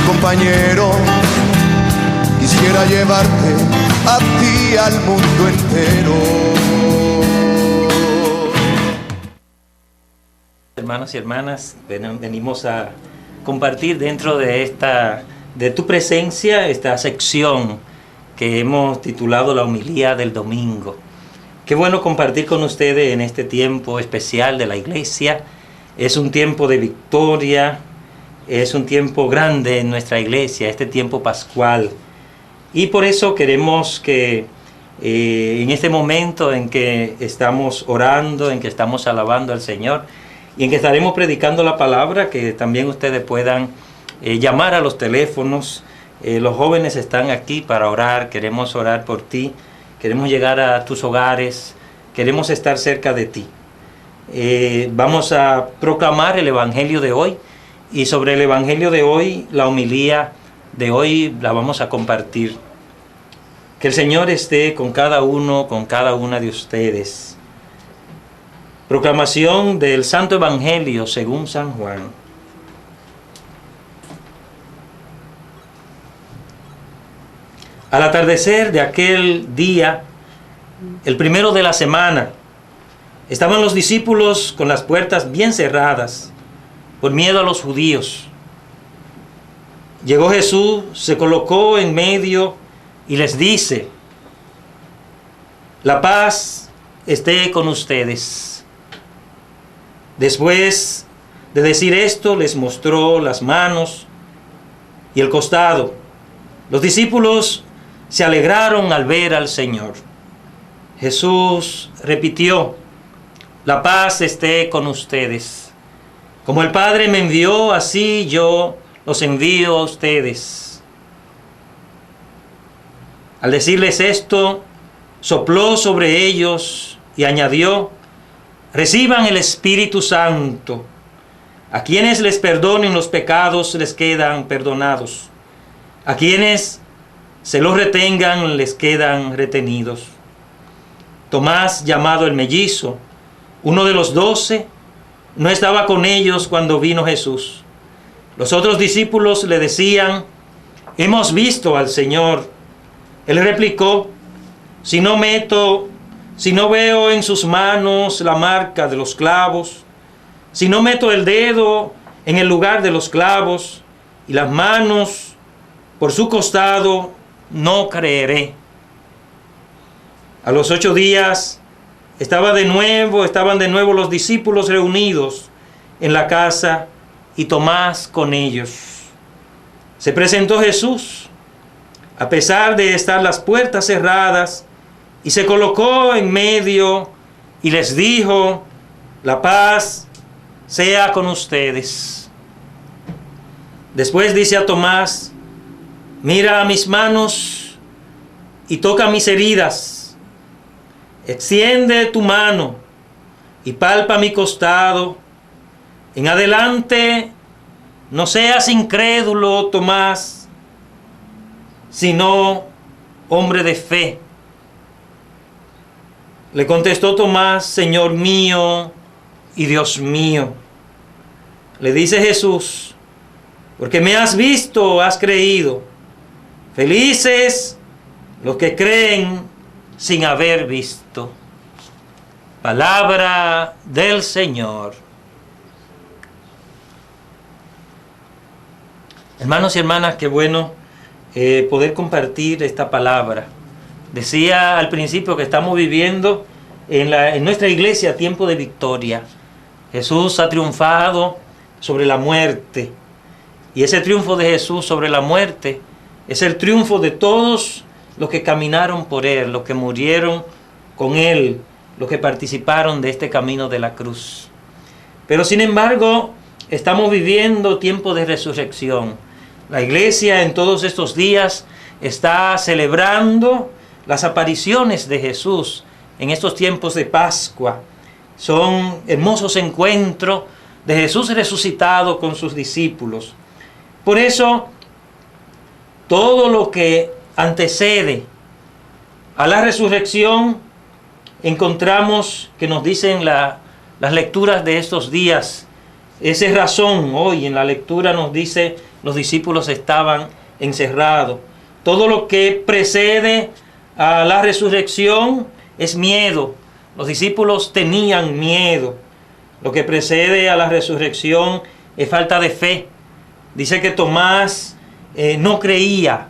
compañero, quisiera llevarte a ti al mundo entero. Hermanos y hermanas, venimos a compartir dentro de tu presencia esta sección que hemos titulado la homilía del domingo. Qué bueno compartir con ustedes en este tiempo especial de la iglesia. Es un tiempo de victoria, es un tiempo grande en nuestra iglesia, este tiempo pascual. Y por eso queremos que en este momento en que estamos orando, en que estamos alabando al Señor y en que estaremos predicando la palabra, que también ustedes puedan llamar a los teléfonos. Los jóvenes están aquí para orar, queremos orar por ti, queremos llegar a tus hogares, queremos estar cerca de ti. Vamos a proclamar el Evangelio de hoy, y sobre el Evangelio de hoy, la homilía de hoy la vamos a compartir. Que el Señor esté con cada uno, con cada una de ustedes. Proclamación del Santo Evangelio según San Juan. Al atardecer de aquel día, el primero de la semana, estaban los discípulos con las puertas bien cerradas, por miedo a los judíos. Llegó Jesús, se colocó en medio y les dice: la paz esté con ustedes. Después de decir esto, les mostró las manos y el costado. Los discípulos se alegraron al ver al Señor. Jesús repitió: la paz esté con ustedes. Como el Padre me envió, así yo los envío a ustedes. Al decirles esto, sopló sobre ellos y añadió: reciban el Espíritu Santo. A quienes les perdonen los pecados les quedan perdonados. A quienes se los retengan les quedan retenidos. Tomás, llamado el mellizo, uno de los 12, no estaba con ellos cuando vino Jesús. Los otros discípulos le decían: hemos visto al Señor. Él replicó: si no veo en sus manos la marca de los clavos, si no meto el dedo en el lugar de los clavos y las manos por su costado, no creeré. A los 8 días estaban de nuevo los discípulos reunidos en la casa y Tomás con ellos. Se presentó Jesús, a pesar de estar las puertas cerradas, y se colocó en medio y les dijo: la paz sea con ustedes. Después dice a Tomás: mira mis manos y toca mis heridas. Extiende tu mano y palpa mi costado. En adelante no seas incrédulo, Tomás, sino hombre de fe. Le contestó Tomás: Señor mío y Dios mío. Le dice Jesús: porque me has visto, has creído. Felices los que creen sin haber visto. Palabra del Señor. Hermanos y hermanas, qué bueno poder compartir esta palabra. Decía al principio que estamos viviendo en nuestra iglesia tiempo de victoria. Jesús ha triunfado sobre la muerte. Y ese triunfo de Jesús sobre la muerte es el triunfo de todos los que caminaron por Él, los que murieron con Él, los que participaron de este camino de la cruz. Pero sin embargo, estamos viviendo tiempo de resurrección. La iglesia en todos estos días está celebrando las apariciones de Jesús en estos tiempos de Pascua. Son hermosos encuentros de Jesús resucitado con sus discípulos. Por eso, todo lo que antecede a la resurrección, encontramos que nos dicen las lecturas de estos días, Esa es razón, hoy en la lectura nos dice, los discípulos estaban encerrados. Todo lo que precede a la resurrección es miedo. Los discípulos tenían miedo. Lo que precede a la resurrección es falta de fe. Dice que Tomás no creía.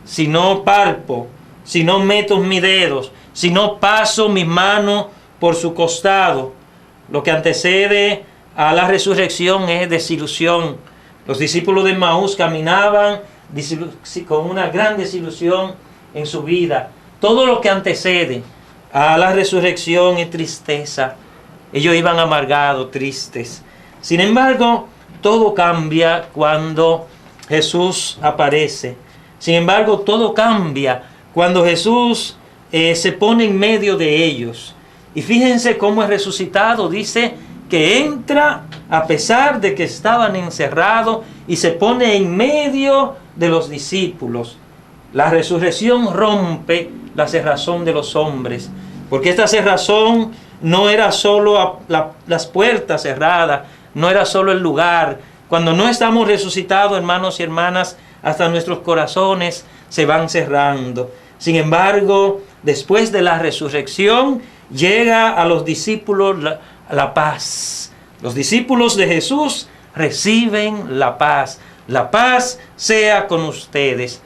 Si no palpo, si no meto mis dedos, si no paso mis manos por su costado. Lo que antecede a la resurrección es desilusión. Los discípulos de Emaús caminaban con una gran desilusión en su vida. Todo lo que antecede a la resurrección es tristeza. Ellos iban amargados, tristes. Sin embargo, todo cambia cuando Jesús aparece. Sin embargo, todo cambia cuando Jesús se pone en medio de ellos. Y fíjense cómo es resucitado. Dice que entra a pesar de que estaban encerrados y se pone en medio de los discípulos. La resurrección rompe la cerrazón de los hombres, porque esta cerrazón no era solo las puertas cerradas, no era solo el lugar. Cuando no estamos resucitados, hermanos y hermanas, hasta nuestros corazones se van cerrando. Sin embargo, después de la resurrección, llega a los discípulos la paz. Los discípulos de Jesús reciben la paz. La paz sea con ustedes.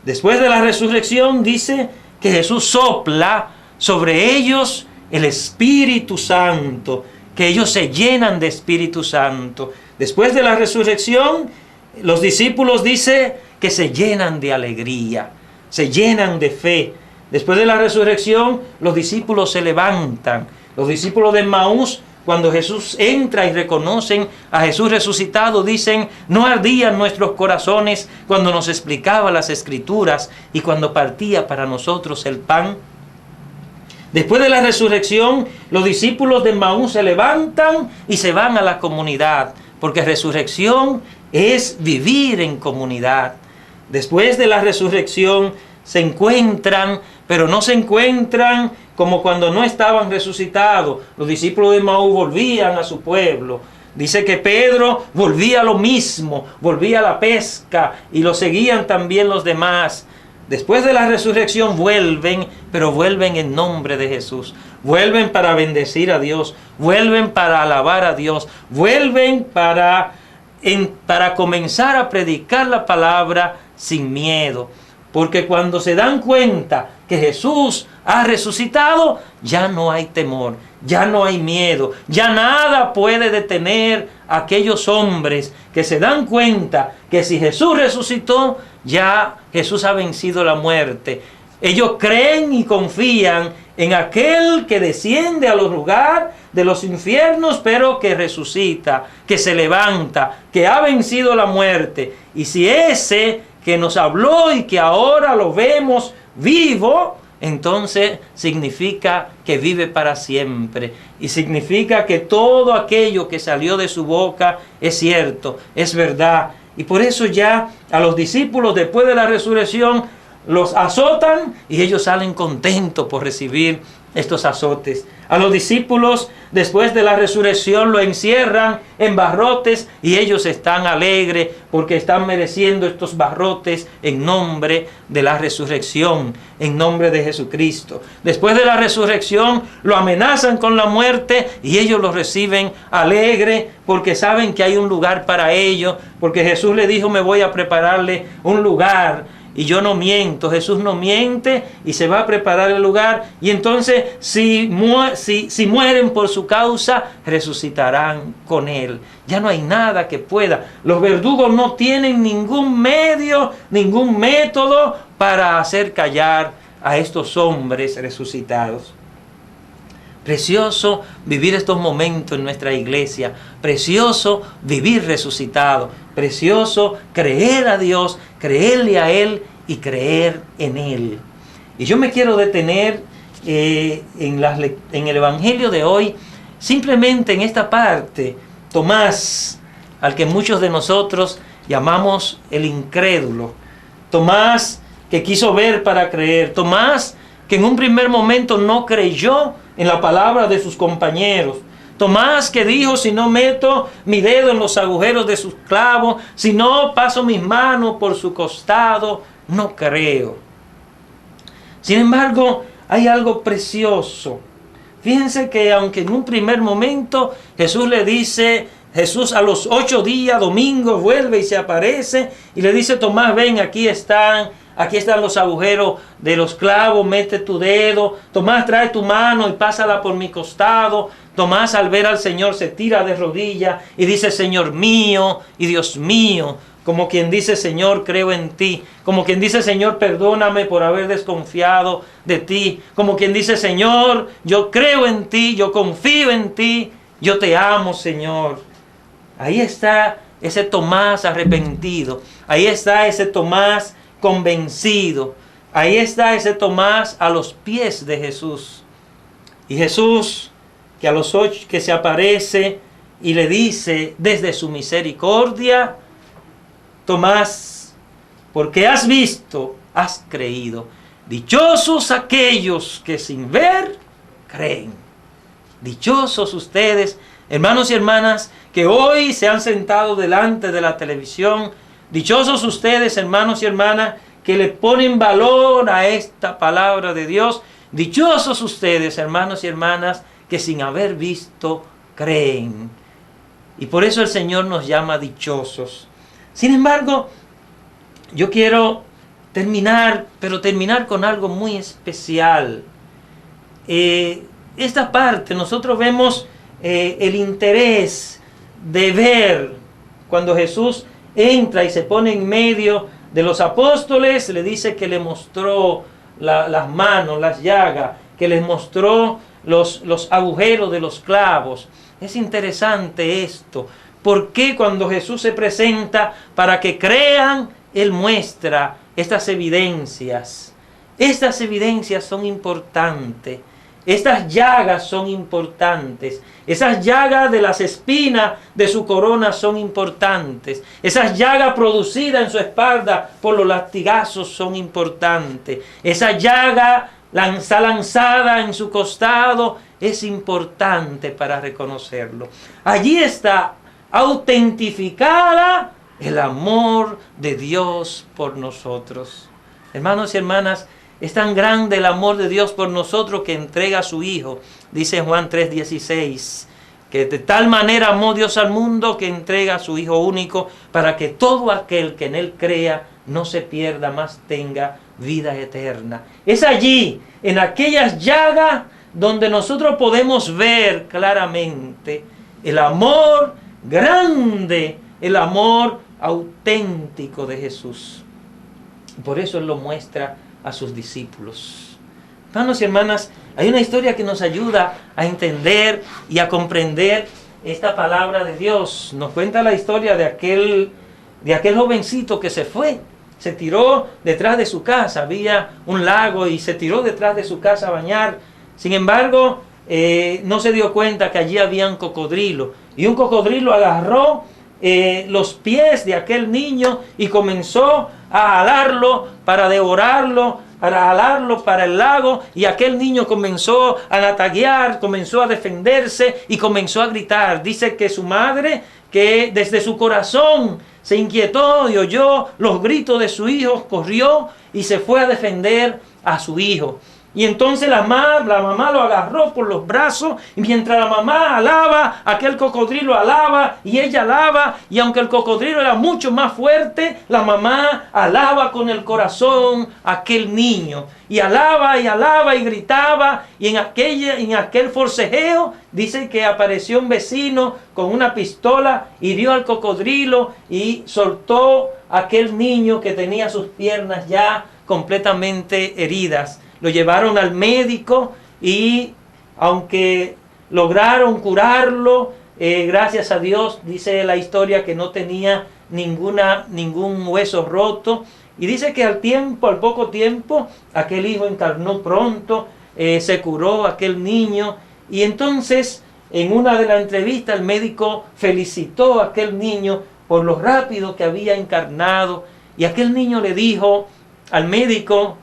Después de la resurrección dice que Jesús sopla sobre ellos el Espíritu Santo, que ellos se llenan de Espíritu Santo. Después de la resurrección, los discípulos dice que se llenan de alegría, se llenan de fe. Después de la resurrección, los discípulos se levantan. Los discípulos de Emaús, cuando Jesús entra y reconocen a Jesús resucitado, dicen, no ardían nuestros corazones cuando nos explicaba las Escrituras y cuando partía para nosotros el pan. Después de la resurrección, los discípulos de Emaús se levantan y se van a la comunidad, porque resurrección es vivir en comunidad. Después de la resurrección se encuentran, pero no se encuentran como cuando no estaban resucitados. Los discípulos de Emaús volvían a su pueblo. Dice que Pedro volvía a lo mismo, volvía a la pesca y lo seguían también los demás. Después de la resurrección vuelven, pero vuelven en nombre de Jesús. Vuelven para bendecir a Dios, vuelven para alabar a Dios, vuelven para comenzar a predicar la palabra sin miedo. Porque cuando se dan cuenta que Jesús ha resucitado, ya no hay temor, ya no hay miedo, ya nada puede detener a aquellos hombres que se dan cuenta que si Jesús resucitó, ya Jesús ha vencido la muerte. Ellos creen y confían en aquel que desciende a los lugares de los infiernos, pero que resucita, que se levanta, que ha vencido la muerte. Y si ese que nos habló y que ahora lo vemos vivo, entonces significa que vive para siempre. Y significa que todo aquello que salió de su boca es cierto, es verdad. Y por eso ya a los discípulos después de la resurrección los azotan y ellos salen contentos por recibir estos azotes. A los discípulos después de la resurrección lo encierran en barrotes y ellos están alegres porque están mereciendo estos barrotes en nombre de la resurrección, en nombre de Jesucristo. Después de la resurrección lo amenazan con la muerte y ellos lo reciben alegres porque saben que hay un lugar para ellos, porque Jesús le dijo, me voy a prepararle un lugar. Y yo no miento, Jesús no miente y se va a preparar el lugar. Y entonces si mueren por su causa, resucitarán con Él. Ya no hay nada que pueda. Los verdugos no tienen ningún medio, ningún método para hacer callar a estos hombres resucitados. Precioso vivir estos momentos en nuestra iglesia. Precioso vivir resucitado. Precioso creer a Dios, creerle a Él y creer en Él. Y yo me quiero detener en el Evangelio de hoy, simplemente en esta parte. Tomás, al que muchos de nosotros llamamos el incrédulo. Tomás, que quiso ver para creer. Tomás, que en un primer momento no creyó en la palabra de sus compañeros. Tomás, que dijo, si no meto mi dedo en los agujeros de sus clavos, si no paso mis manos por su costado, no creo. Sin embargo, hay algo precioso. Fíjense que aunque en un primer momento Jesús le dice, Jesús a los 8 días, domingo, vuelve y se aparece y le dice, Tomás, ven, aquí están los agujeros de los clavos, mete tu dedo. Tomás, trae tu mano y pásala por mi costado. Tomás, al ver al Señor, se tira de rodillas y dice, Señor mío y Dios mío. Como quien dice, Señor, creo en ti. Como quien dice, Señor, perdóname por haber desconfiado de ti. Como quien dice, Señor, yo creo en ti, yo confío en ti, yo te amo, Señor. Ahí está ese Tomás arrepentido. Ahí está ese Tomás convencido. Ahí está ese Tomás a los pies de Jesús. Y Jesús, que a los 8 que se aparece y le dice desde su misericordia, Tomás, porque has visto, has creído. Dichosos aquellos que sin ver creen. Dichosos ustedes, hermanos y hermanas, que hoy se han sentado delante de la televisión. Dichosos ustedes, hermanos y hermanas, que le ponen valor a esta palabra de Dios. Dichosos ustedes, hermanos y hermanas, que sin haber visto creen. Y por eso el Señor nos llama dichosos. Sin embargo, yo quiero terminar con algo muy especial. Esta parte, nosotros vemos el interés de ver cuando Jesús entra y se pone en medio de los apóstoles, le dice que le mostró las manos, las llagas, que les mostró los agujeros de los clavos. Es interesante esto. ¿Por qué cuando Jesús se presenta para que crean, Él muestra estas evidencias? Estas evidencias son importantes. Estas llagas son importantes. Esas llagas de las espinas de su corona son importantes. Esas llagas producidas en su espalda por los latigazos son importantes. Esa llaga lanzada en su costado es importante para reconocerlo. Allí está autentificada el amor de Dios por nosotros. Hermanos y hermanas, es tan grande el amor de Dios por nosotros que entrega a su Hijo. Dice Juan 3:16, que de tal manera amó Dios al mundo que entrega a su Hijo único para que todo aquel que en Él crea no se pierda, mas tenga vida eterna. Es allí, en aquellas llagas, donde nosotros podemos ver claramente el amor grande, el amor auténtico de Jesús. Por eso Él lo muestra a sus discípulos. Hermanos y hermanas, hay una historia que nos ayuda a entender y a comprender esta palabra de Dios. Nos cuenta la historia de aquel jovencito que se tiró detrás de su casa. Había un lago y se tiró detrás de su casa a bañar. Sin embargo, no se dio cuenta que allí había un cocodrilo. Y un cocodrilo agarró los pies de aquel niño y comenzó a jalarlo para devorarlo, para jalarlo para el lago. Y aquel niño comenzó a lataguear, comenzó a defenderse y comenzó a gritar. Dice que su madre, que desde su corazón se inquietó y oyó los gritos de su hijo, corrió y se fue a defender a su hijo. Y entonces la mamá lo agarró por los brazos, y mientras la mamá alaba, aquel cocodrilo alaba y ella alaba, y aunque el cocodrilo era mucho más fuerte, la mamá alaba con el corazón a aquel niño, y alaba y gritaba, y en aquel forcejeo dice que apareció un vecino con una pistola, hirió al cocodrilo y soltó a aquel niño que tenía sus piernas ya completamente heridas. Lo llevaron al médico y aunque lograron curarlo, gracias a Dios, dice la historia que no tenía ningún hueso roto. Y dice que al poco tiempo, aquel hijo encarnó pronto, se curó aquel niño. Y entonces, en una de las entrevistas, el médico felicitó a aquel niño por lo rápido que había encarnado. Y aquel niño le dijo al médico: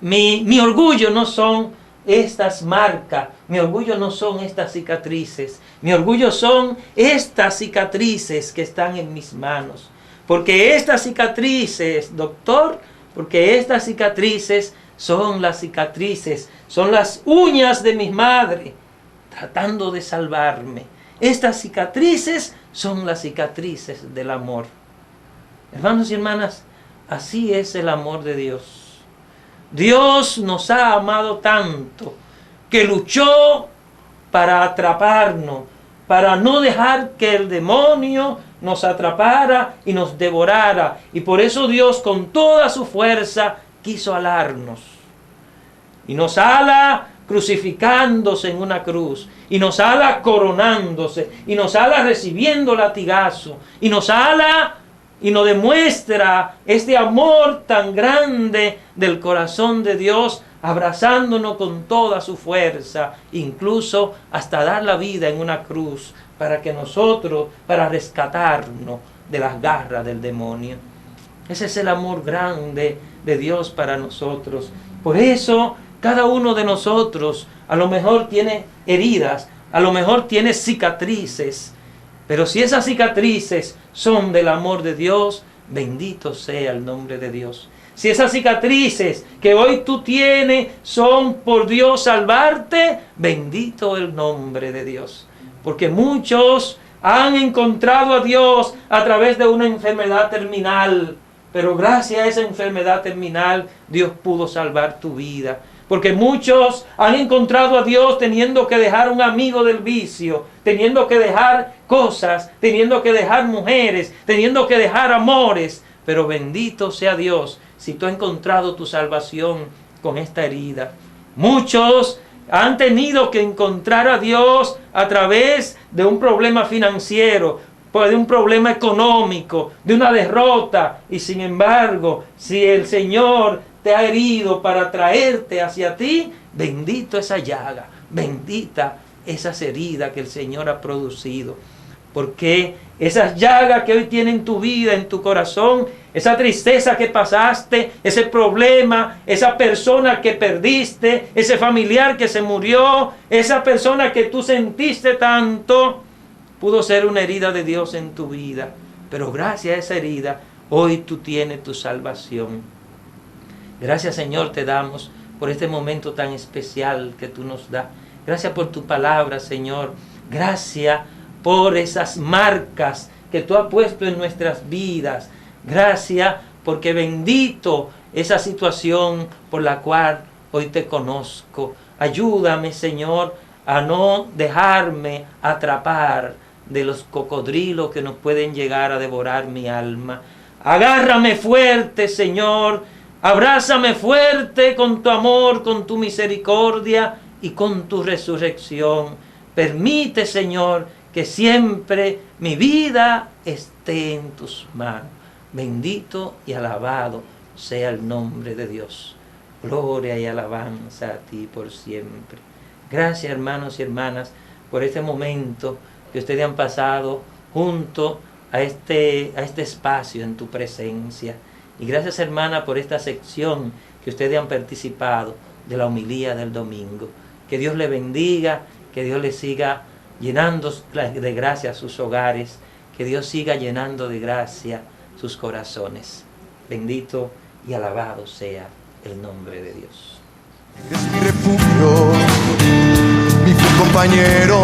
Mi orgullo no son estas marcas. Mi orgullo no son estas cicatrices. Mi orgullo son estas cicatrices que están en mis manos. Porque estas cicatrices, doctor, porque estas cicatrices son las cicatrices, son las uñas de mi madre tratando de salvarme. Estas cicatrices son las cicatrices del amor. Hermanos y hermanas, así es el amor de Dios. Dios nos ha amado tanto que luchó para atraparnos, para no dejar que el demonio nos atrapara y nos devorara. Y por eso Dios con toda su fuerza quiso alarnos. Y nos ala crucificándose en una cruz. Y nos ala coronándose. Y nos ala recibiendo latigazo. Y nos ala y nos demuestra este amor tan grande del corazón de Dios, abrazándonos con toda su fuerza, incluso hasta dar la vida en una cruz para que nosotros, para rescatarnos de las garras del demonio. Ese es el amor grande de Dios para nosotros. Por eso cada uno de nosotros a lo mejor tiene heridas, a lo mejor tiene cicatrices, pero si esas cicatrices son del amor de Dios, bendito sea el nombre de Dios. Si esas cicatrices que hoy tú tienes son por Dios salvarte, bendito el nombre de Dios. Porque muchos han encontrado a Dios a través de una enfermedad terminal, pero gracias a esa enfermedad terminal Dios pudo salvar tu vida. Porque muchos han encontrado a Dios teniendo que dejar un amigo del vicio, teniendo que dejar cosas, teniendo que dejar mujeres, teniendo que dejar amores. Pero bendito sea Dios si tú has encontrado tu salvación con esta herida. Muchos han tenido que encontrar a Dios a través de un problema financiero, de un problema económico, de una derrota. Y sin embargo, si el Señor te ha herido para traerte hacia ti, bendito esa llaga, bendita esas heridas que el Señor ha producido. Porque esas llagas que hoy tienen tu vida, en tu corazón, esa tristeza que pasaste, ese problema, esa persona que perdiste, ese familiar que se murió, esa persona que tú sentiste tanto, pudo ser una herida de Dios en tu vida. Pero gracias a esa herida, hoy tú tienes tu salvación. Gracias, Señor, te damos por este momento tan especial que tú nos das. Gracias por tu palabra, Señor. Gracias por esas marcas que tú has puesto en nuestras vidas. Gracias porque bendito esa situación por la cual hoy te conozco. Ayúdame, Señor, a no dejarme atrapar de los cocodrilos que nos pueden llegar a devorar mi alma. Agárrame fuerte, Señor. Abrázame fuerte con tu amor, con tu misericordia y con tu resurrección. Permite, Señor, que siempre mi vida esté en tus manos. Bendito y alabado sea el nombre de Dios. Gloria y alabanza a ti por siempre. Gracias, hermanos y hermanas, por este momento que ustedes han pasado junto a este espacio en tu presencia. Y gracias, hermana, por esta sección que ustedes han participado de la homilía del domingo. Que Dios le bendiga, que Dios le siga llenando de gracia sus hogares, que Dios siga llenando de gracia sus corazones. Bendito y alabado sea el nombre de Dios. Eres mi refugio, mi fiel compañero.